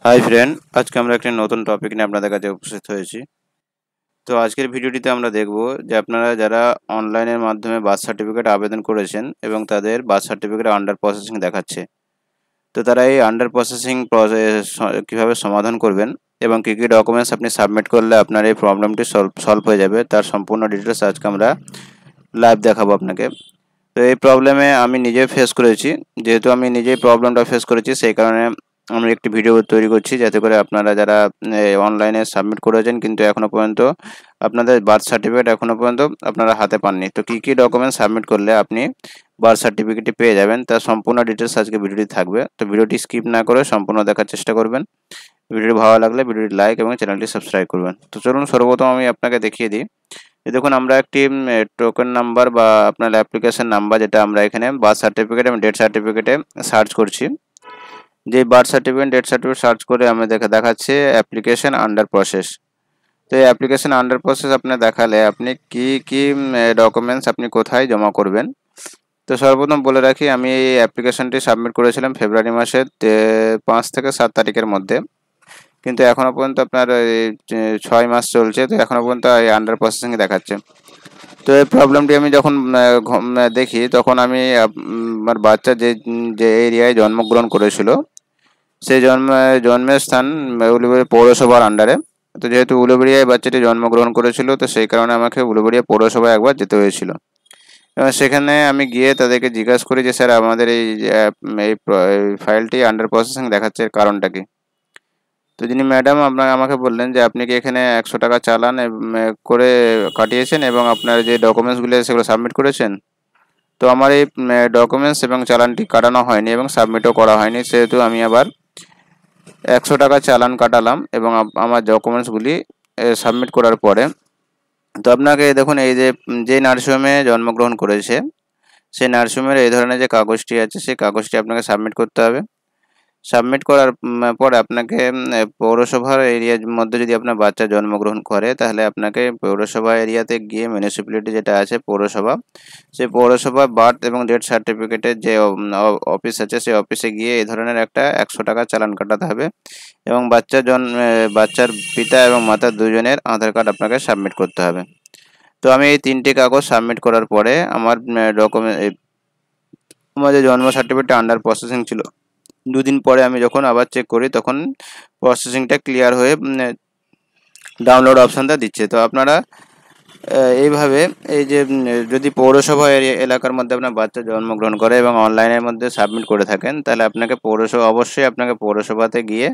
Hi friend, আজকে আমরা একটা নতুন টপিক নিয়ে আপনাদের কাছে উপস্থিত হয়েছি। তো আজকের ভিডিওটিতে আমরা দেখব যে আপনারা যারা অনলাইনের মাধ্যমে বার্থ সার্টিফিকেট আবেদন করেছেন এবং তাদের বার্থ সার্টিফিকেট আন্ডার প্রসেসিং দেখাচ্ছে, তো তারা এই আন্ডার প্রসেসিং প্রসেস কীভাবে সমাধান করবেন এবং কী কী ডকুমেন্টস আপনি সাবমিট করলে আপনার এই প্রবলেমটি সলভ হয়ে যাবে তার সম্পূর্ণ ডিটেলস আজকে আমরা লাইভ দেখাবো আপনাকে। তো এই প্রবলেমে আমি নিজে ফেস করেছি, যেহেতু আমি নিজেই প্রবলেমটা ফেস করেছি সেই কারণে আমি একটি ভিডিও তৈরি করছি, যাতে করে আপনারা যারা অনলাইনে সাবমিট করেছেন কিন্তু এখনও পর্যন্ত আপনাদের বার্থ সার্টিফিকেট এখনও পর্যন্ত আপনারা হাতে পাননি, তো কী কী ডকুমেন্ট সাবমিট করলে আপনি বার্থ সার্টিফিকেটটি পেয়ে যাবেন তার সম্পূর্ণ ডিটেলস আজকে ভিডিওটি থাকবে। তো ভিডিওটি স্কিপ না করে সম্পূর্ণ দেখার চেষ্টা করবেন। ভিডিওটি ভালো লাগলে ভিডিওটি লাইক এবং চ্যানেলটি সাবস্ক্রাইব করবেন। তো চলুন সর্বপ্রথম আমি আপনাকে দেখিয়ে দিই। দেখুন, আমরা একটি টোকেন নাম্বার বা আপনার অ্যাপ্লিকেশন নাম্বার, যেটা আমরা এখানে বার্থ সার্টিফিকেট এবং ডেথ সার্টিফিকেটে সার্চ করছি। যে birth certificate death certificate search করে আমি দেখাচ্ছে অ্যাপ্লিকেশন আন্ডার প্রসেস। তো এই অ্যাপ্লিকেশন আন্ডার প্রসেস আপনার দেখালে আপনি কি ডকুমেন্টস আপনি কোথায় জমা করবেন। তো সর্বপ্রথম বলে রাখি, আমি এই অ্যাপ্লিকেশনটি সাবমিট করেছিলাম ফেব্রুয়ারি মাসের 5 থেকে 7 তারিখের মধ্যে, কিন্তু এখনও পর্যন্ত আপনার 6 মাস চলছে, তো এখনও পর্যন্ত এই আন্ডার প্রসেসিং দেখাচ্ছে। তো এই প্রবলেমটি আমি যখন দেখি, তখন আমি আমার বাচ্চা যে যে এরিয়ায় জন্মগ্রহণ করেছিল সেই জন্মের স্থান উলুবেড়িয়া পৌরসভার আন্ডারে। তো যেহেতু উলুবেড়িয়ায় বাচ্চাটি জন্মগ্রহণ করেছিল, তো সেই কারণে আমাকে উলুবেড়িয়া পৌরসভায় একবার যেতে হয়েছিল। এবং সেখানে আমি গিয়ে তাদেরকে জিজ্ঞাসা করি যে স্যার, আমাদের এই ফাইলটি আন্ডার প্রসেসিং দেখাচ্ছে, এর কারণটা কি। তো যিনি ম্যাডাম আমাকে বললেন যে আপনি কি এখানে 100 টাকা চালান করে কাটিয়েছেন এবং আপনার যে ডকুমেন্টসগুলো সেগুলো সাবমিট করেছেন। তো আমার এই ডকুমেন্টস এবং চালানটি কাটানো হয়নি এবং সাবমিটও করা হয়নি, সেহেতু আমি আবার 100 টাকা চালান কাটালাম এবং আমার ডকুমেন্টসগুলি সাবমিট করার পরে। তো আপনাকে দেখুন, এই যে নার্সিংহোমে জন্মগ্রহণ করেছে সেই নার্সিংহোমের এই ধরনের যে কাগজটি আছে সেই কাগজটি আপনাকে সাবমিট করতে হবে। সাবমিট করার পরে আপনাকে পৌরসভার এরিয়ার মধ্যে যদি আপনার বাচ্চা জন্মগ্রহণ করে, তাহলে আপনাকে পৌরসভা এরিয়াতে গিয়ে মিউনিসিপ্যালিটি যেটা আছে পৌরসভা, সেই পৌরসভা বার্থ এবং ডেথ সার্টিফিকেটের যে অফিস আছে সেই অফিসে গিয়ে এই ধরনের একটা 100 টাকা চালান কাটাতে হবে এবং বাচ্চার পিতা এবং মাতা দুজনের আধার কার্ড আপনাকে সাবমিট করতে হবে। তো আমি এই 3টে কাগজ সাবমিট করার পরে আমার আমার যে জন্ম সার্টিফিকেট আন্ডার প্রসেসিং ছিল, 2 দিন পরে আমি যখন আবার চেক করি তখন প্রসেসিংটা ক্লিয়ার হয়ে ডাউনলোড অপশানটা দিচ্ছে। তো আপনারা এইভাবে এই যে যদি পৌরসভা এলাকার মধ্যে আপনার বাচ্চা জন্মগ্রহণ করে এবং অনলাইনের মধ্যে সাবমিট করে থাকেন, তাহলে আপনাকে অবশ্যই আপনাকে পৌরসভাতে গিয়ে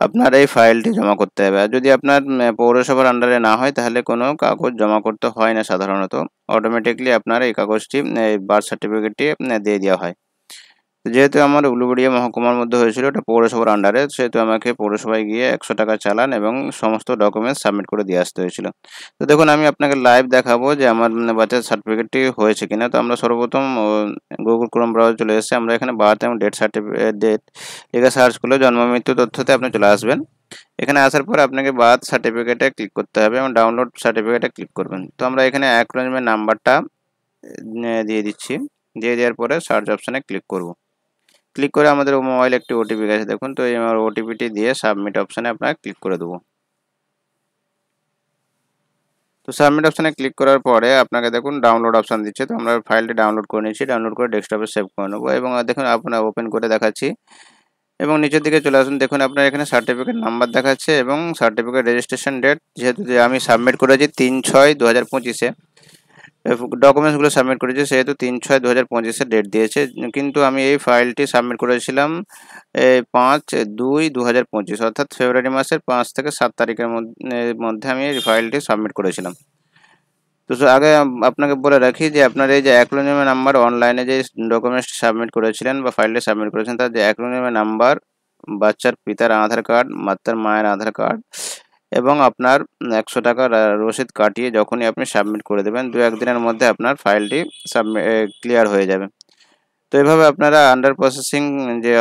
আপনার এই ফাইলটি জমা করতে হবে। আর যদি আপনার পৌরসভার আন্ডারে না হয়, তাহলে কোনো কাগজ জমা করতে হয় না, সাধারণত অটোমেটিকলি আপনার এই কাগজটি এই বার্থ সার্টিফিকেটটি দিয়ে দেওয়া হয়। যেহেতু আমার উলুবেড়িয়া মহকুমার মধ্যে হয়েছিল, এটা পৌরসভার আন্ডারে, সেহেতু আমাকে পৌরসভায় গিয়ে 100 টাকা চালান এবং সমস্ত ডকুমেন্টস সাবমিট করে দিয়ে আসতে হয়েছিল। তো দেখুন, আমি আপনাকে লাইভ দেখাবো যে আমার বাচ্চার সার্টিফিকেটটি হয়েছে কিনা। তো আমরা সর্বপ্রথম গুগল ক্রোম ব্রাউজার চলে এসেছে, আমরা এখানে বার্থ এবং ডেট লিখে সার্চ করলে জন্ম মৃত্যু তথ্যতে আপনি চলে আসবেন। এখানে আসার পর আপনাকে বার্থ সার্টিফিকেটে ক্লিক করতে হবে এবং ডাউনলোড সার্টিফিকেটে ক্লিক করবেন। তো আমরা এখানে অ্যাকনোলেজমেন্ট নাম্বারটা দিয়ে দিচ্ছি। দিয়ে দেওয়ার পরে সার্চ অপশানে ক্লিক করব। ক্লিক করে আমাদের মোবাইলে একটি ওটিপি গেছে, দেখুন। তো এই আমার ওটিপিটি দিয়ে সাবমিট অপশানে আপনারা ক্লিক করে দেবো। তো সাবমিট অপশানে ক্লিক করার পরে আপনাকে দেখুন ডাউনলোড অপশান দিচ্ছে। তো আমরা ফাইলটি ডাউনলোড করে নিচ্ছি, ডাউনলোড করে ডেস্কটপে সেভ করে নেবো এবং দেখুন আপনার ওপেন করে দেখাচ্ছি এবং নিচের দিকে চলে আসুন। দেখুন আপনার এখানে সার্টিফিকেট নাম্বার দেখাচ্ছে এবং সার্টিফিকেট রেজিস্ট্রেশন ডেট, যেহেতু যে আমি সাবমিট করেছি 3/6/2025-এ ডকুমেন্টসগুলো সাবমিট করেছি, সেহেতু 3/6/2025-এ ডেট দিয়েছে, কিন্তু আমি এই ফাইলটি সাবমিট করেছিলাম 5/2/2025, অর্থাৎ ফেব্রুয়ারি মাসের 5 থেকে 7 তারিখের মধ্যে আমি এই ফাইলটি সাবমিট করেছিলাম। তো আগে আপনাকে বলে রাখি যে আপনার এই যে অ্যাকনোলেজমেন্ট নাম্বার, অনলাইনে যে ডকুমেন্টসটি সাবমিট করেছিলেন বা ফাইলটি সাবমিট করেছেন, তার যে অ্যাকনোলেজমেন্ট নাম্বার, বাচ্চার পিতার আধার কার্ড, মাতার মায়ের আধার কার্ড এবং আপনার 100 টাকার রসিদ কাটিয়ে যখনই আপনি সাবমিট করে দেবেন, 2-1 দিনের মধ্যে আপনার ফাইলটি ক্লিয়ার হয়ে যাবে। তো এইভাবে আপনারা আন্ডার প্রসেসিং যে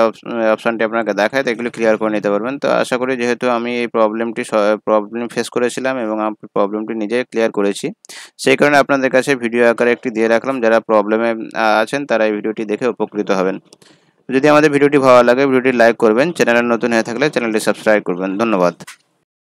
অপশানটি আপনাকে দেখায়, তো এগুলি ক্লিয়ার করে নিতে পারবেন। তো আশা করি, যেহেতু আমি এই প্রবলেম ফেস করেছিলাম এবং প্রবলেমটি নিজেই ক্লিয়ার করেছি, সেই কারণে আপনাদের কাছে ভিডিও আকারে একটি দিয়ে রাখলাম। যারা প্রবলেমে আছেন তারা এই ভিডিওটি দেখে উপকৃত হবেন। যদি আমাদের ভিডিওটি ভালো লাগে ভিডিওটি লাইক করবেন, চ্যানেলে নতুন হয়ে থাকলে চ্যানেলটি সাবস্ক্রাইব করবেন। ধন্যবাদ।